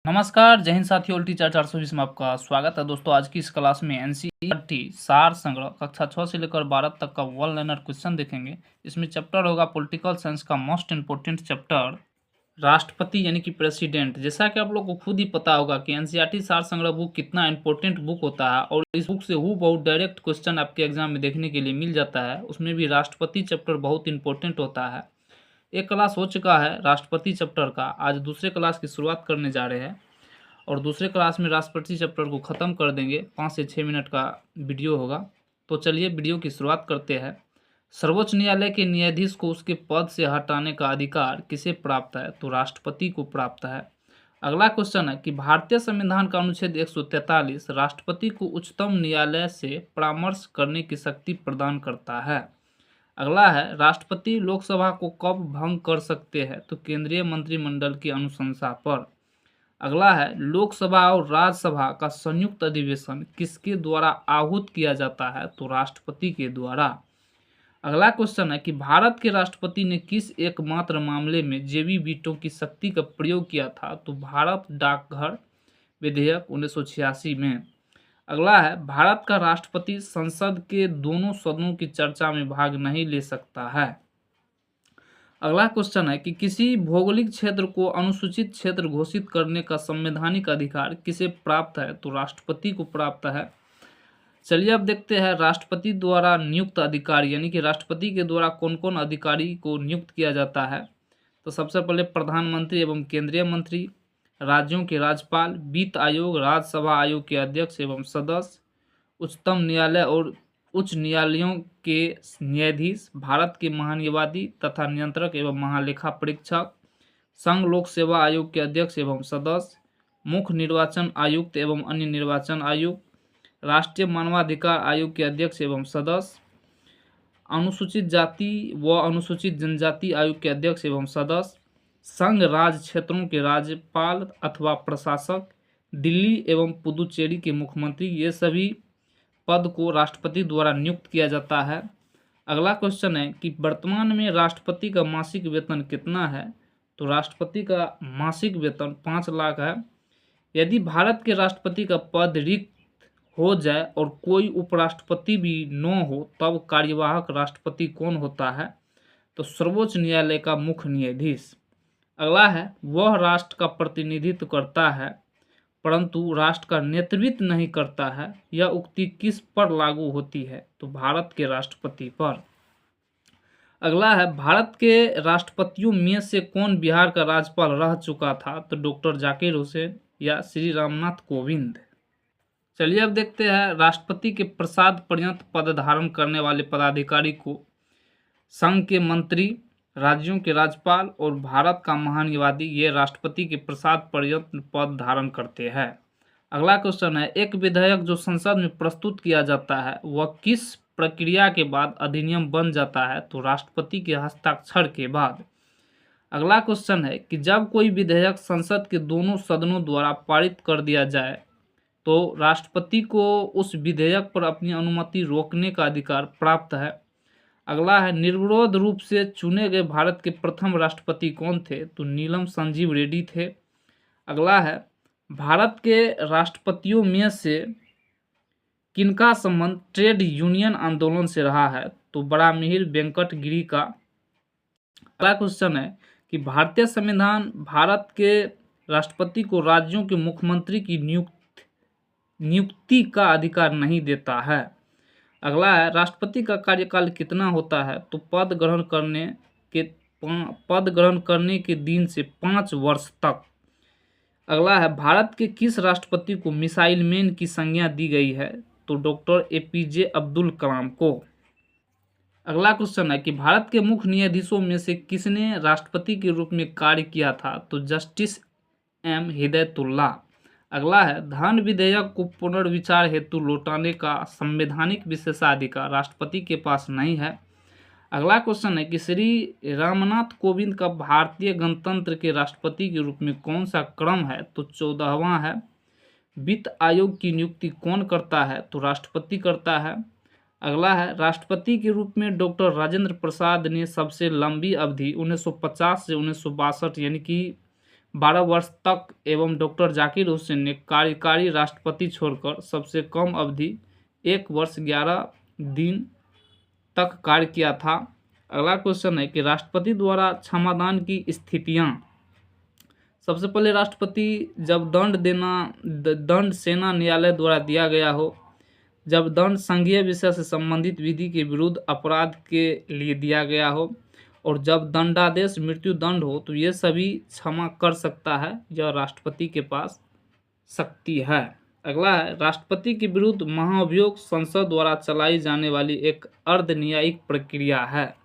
नमस्कार, जय हिंद साथियों। उल्टी चार 420 में आपका स्वागत है। दोस्तों, आज की इस क्लास में एनसीईआरटी सार संग्रह कक्षा 6 से लेकर 12 तक का वन लाइनर क्वेश्चन देखेंगे। इसमें चैप्टर होगा पॉलिटिकल साइंस का मोस्ट इंपोर्टेंट चैप्टर राष्ट्रपति यानी कि प्रेसिडेंट। जैसा कि आप लोग को खुद ही पता होगा कि एनसीईआरटी सार संग्रह बुक कितना इंपॉर्टेंट बुक होता है और इस बुक से बहुत डायरेक्ट क्वेश्चन आपके एग्जाम में देखने के लिए मिल जाता है। उसमें भी राष्ट्रपति चैप्टर बहुत इंपॉर्टेंट होता है। एक क्लास हो चुका है राष्ट्रपति चैप्टर का, आज दूसरे क्लास की शुरुआत करने जा रहे हैं और दूसरे क्लास में राष्ट्रपति चैप्टर को ख़त्म कर देंगे। 5 से 6 मिनट का वीडियो होगा। तो चलिए वीडियो की शुरुआत करते हैं। सर्वोच्च न्यायालय के न्यायाधीश को उसके पद से हटाने का अधिकार किसे प्राप्त है? तो राष्ट्रपति को प्राप्त है। अगला क्वेश्चन है कि भारतीय संविधान का अनुच्छेद 143 राष्ट्रपति को उच्चतम न्यायालय से परामर्श करने की शक्ति प्रदान करता है। अगला है राष्ट्रपति लोकसभा को कब भंग कर सकते हैं? तो केंद्रीय मंत्रिमंडल की अनुशंसा पर। अगला है लोकसभा और राज्यसभा का संयुक्त अधिवेशन किसके द्वारा आहूत किया जाता है? तो राष्ट्रपति के द्वारा। अगला क्वेश्चन है कि भारत के राष्ट्रपति ने किस एकमात्र मामले में जेबी वीटो की शक्ति का प्रयोग किया था? तो भारत डाकघर विधेयक 1986 में। अगला है भारत का राष्ट्रपति संसद के दोनों सदनों की चर्चा में भाग नहीं ले सकता है। अगला क्वेश्चन है कि किसी भौगोलिक क्षेत्र को अनुसूचित क्षेत्र घोषित करने का संवैधानिक अधिकार किसे प्राप्त है? तो राष्ट्रपति को प्राप्त है। चलिए अब देखते हैं राष्ट्रपति द्वारा नियुक्त अधिकारी यानी कि राष्ट्रपति के द्वारा कौन कौन अधिकारी को नियुक्त किया जाता है। तो सबसे पहले प्रधानमंत्री एवं केंद्रीय मंत्री, राज्यों के राज्यपाल, वित्त आयोग, राज्यसभा आयोग के अध्यक्ष एवं सदस्य, उच्चतम न्यायालय और उच्च न्यायालयों के न्यायाधीश, भारत के महान्यायवादी तथा नियंत्रक एवं महालेखा परीक्षक, संघ लोक सेवा आयोग के अध्यक्ष एवं सदस्य, मुख्य निर्वाचन आयुक्त एवं अन्य निर्वाचन आयुक्त, राष्ट्रीय मानवाधिकार आयोग के अध्यक्ष एवं सदस्य, अनुसूचित जाति व अनुसूचित जनजाति आयोग के अध्यक्ष एवं सदस्य, संघ राज्य क्षेत्रों के राज्यपाल अथवा प्रशासक, दिल्ली एवं पुदुचेरी के मुख्यमंत्री, ये सभी पद को राष्ट्रपति द्वारा नियुक्त किया जाता है। अगला क्वेश्चन है कि वर्तमान में राष्ट्रपति का मासिक वेतन कितना है? तो राष्ट्रपति का मासिक वेतन 5 लाख है। यदि भारत के राष्ट्रपति का पद रिक्त हो जाए और कोई उपराष्ट्रपति भी न हो तब कार्यवाहक राष्ट्रपति कौन होता है? तो सर्वोच्च न्यायालय का मुख्य न्यायाधीश। अगला है वह राष्ट्र का प्रतिनिधित्व करता है परंतु राष्ट्र का नेतृत्व नहीं करता है। यह उक्ति किस पर लागू होती है? तो भारत के राष्ट्रपति पर। अगला है भारत के राष्ट्रपतियों में से कौन बिहार का राज्यपाल रह चुका था? तो डॉक्टर जाकिर हुसैन या श्री रामनाथ कोविंद। चलिए अब देखते हैं राष्ट्रपति के प्रसाद पर्यंत पद धारण करने वाले पदाधिकारी को संघ के मंत्री, राज्यों के राज्यपाल और भारत का महान्यायवादी ये राष्ट्रपति के प्रसाद पर्यंत पद धारण करते हैं। अगला क्वेश्चन है एक विधेयक जो संसद में प्रस्तुत किया जाता है वह किस प्रक्रिया के बाद अधिनियम बन जाता है? तो राष्ट्रपति के हस्ताक्षर के बाद। अगला क्वेश्चन है कि जब कोई विधेयक संसद के दोनों सदनों द्वारा पारित कर दिया जाए तो राष्ट्रपति को उस विधेयक पर अपनी अनुमति रोकने का अधिकार प्राप्त है। अगला है निर्विरोध रूप से चुने गए भारत के प्रथम राष्ट्रपति कौन थे? तो नीलम संजीव रेड्डी थे। अगला है भारत के राष्ट्रपतियों में से किनका संबंध ट्रेड यूनियन आंदोलन से रहा है? तो बड़ामिहिर वेंकट गिरी का। अगला क्वेश्चन है कि भारतीय संविधान भारत के राष्ट्रपति को राज्यों के मुख्यमंत्री की नियुक्ति का अधिकार नहीं देता है। अगला है राष्ट्रपति का कार्यकाल कितना होता है? तो पद ग्रहण करने के दिन से 5 वर्ष तक। अगला है भारत के किस राष्ट्रपति को मिसाइल मैन की संज्ञा दी गई है? तो डॉक्टर एपीजे अब्दुल कलाम को। अगला क्वेश्चन है कि भारत के मुख्य न्यायाधीशों में से किसने राष्ट्रपति के रूप में कार्य किया था? तो जस्टिस एम हिदायतुल्लाह। अगला है धन विधेयक को पुनर्विचार हेतु लौटाने का संवैधानिक विशेषाधिकार राष्ट्रपति के पास नहीं है। अगला क्वेश्चन है कि श्री रामनाथ कोविंद का भारतीय गणतंत्र के राष्ट्रपति के रूप में कौन सा क्रम है? तो 14वां है। वित्त आयोग की नियुक्ति कौन करता है? तो राष्ट्रपति करता है। अगला है राष्ट्रपति के रूप में डॉक्टर राजेंद्र प्रसाद ने सबसे लंबी अवधि 1950 से 1962 यानी कि 12 वर्ष तक एवं डॉक्टर जाकिर हुसैन ने कार्यकारी राष्ट्रपति छोड़कर सबसे कम अवधि 1 वर्ष 11 दिन तक कार्य किया था। अगला क्वेश्चन है कि राष्ट्रपति द्वारा क्षमादान की स्थितियां। सबसे पहले राष्ट्रपति जब दंड सेना न्यायालय द्वारा दिया गया हो, जब दंड संघीय विषय से संबंधित विधि के विरुद्ध अपराध के लिए दिया गया हो, और जब दंडादेश मृत्यु दंड हो, तो ये सभी क्षमा कर सकता है। यह राष्ट्रपति के पास शक्ति है। अगला है राष्ट्रपति के विरुद्ध महाभियोग संसद द्वारा चलाई जाने वाली एक अर्ध न्यायिक प्रक्रिया है।